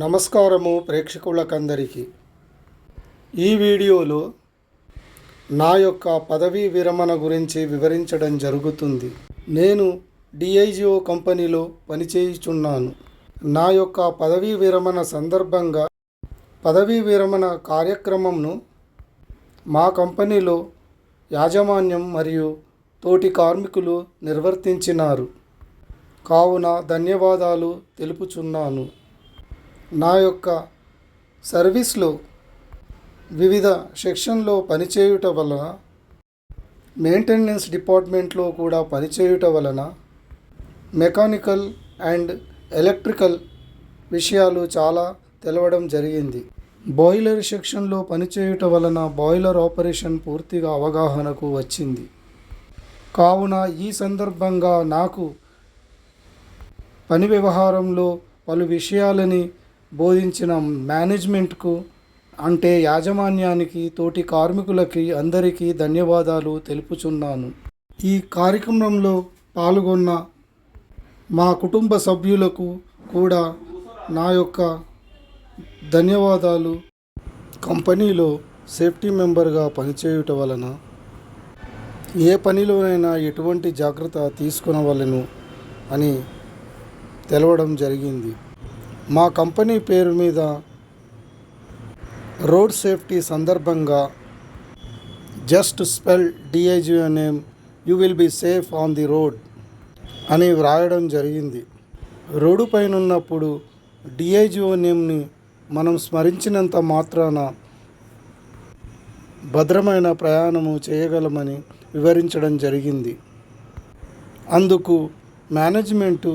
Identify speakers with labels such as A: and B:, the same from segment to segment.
A: నమస్కారము ప్రేక్షకులకందరికీ. ఈ వీడియోలో నా యొక్క పదవీ విరమణ గురించి వివరించడం జరుగుతుంది. నేను డిఐజిఓ కంపెనీలో పనిచేయుచున్నాను. నా యొక్క పదవీ విరమణ సందర్భంగా పదవీ విరమణ కార్యక్రమంను మా కంపెనీలో యాజమాన్యం మరియు తోటి కార్మికులు నిర్వర్తించినారు. కావున ధన్యవాదాలు తెలుపుచున్నాను. నా యొక్క సర్వీస్లో వివిధ సెక్షన్లో పనిచేయుట వలన, మెయింటెనెన్స్ డిపార్ట్మెంట్లో కూడా పనిచేయుట వలన మెకానికల్ అండ్ ఎలక్ట్రికల్ విషయాలు చాలా తెలవడం జరిగింది. బాయిలర్ సెక్షన్లో పనిచేయుట వలన బాయిలర్ ఆపరేషన్ పూర్తిగా అవగాహనకు వచ్చింది. కావున ఈ సందర్భంగా నాకు పని వ్యవహారంలో పలు విషయాలని బోధించిన మేనేజ్మెంట్కు, అంటే యాజమాన్యానికి, తోటి కార్మికులకి అందరికీ ధన్యవాదాలు తెలుపుచున్నాను. ఈ కార్యక్రమంలో పాల్గొన్న మా కుటుంబ సభ్యులకు కూడా నా యొక్క ధన్యవాదాలు. కంపెనీలో సేఫ్టీ మెంబర్గా పనిచేయుట వలన ఏ పనిలోనైనా ఎటువంటి జాగ్రత్త తీసుకొనవలెను అని తెలవడం జరిగింది. మా కంపెనీ పేరు మీద రోడ్ సేఫ్టీ సందర్భంగా just spell D I G O name, you will be safe on the road అని వ్రాయడం జరిగింది. రోడ్డు పైన ఉన్నప్పుడు డిఐజిఓ నేమ్ని మనం స్మరించినంత మాత్రాన భద్రమైన ప్రయాణము చేయగలమని వివరించడం జరిగింది. అందుకు మేనేజ్మెంటు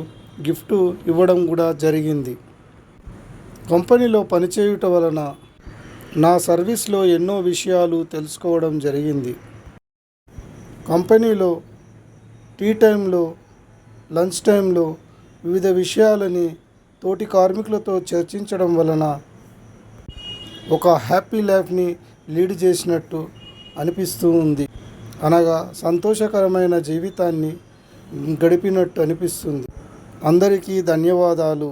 A: గిఫ్ట్ ఇవ్వడం కూడా జరిగింది. కంపెనీలో పనిచేయుట వలన నా సర్వీస్లో ఎన్నో విషయాలు తెలుసుకోవడం జరిగింది. కంపెనీలో టీ టైంలో, లంచ్ టైంలో వివిధ విషయాలని తోటి కార్మికులతో చర్చించడం వలన ఒక హ్యాపీ లైఫ్ని లీడ్ చేసినట్టు అనిపిస్తూ ఉంది. అనగా సంతోషకరమైన జీవితాన్ని గడిపినట్టు అనిపిస్తుంది. అందరికీ ధన్యవాదాలు.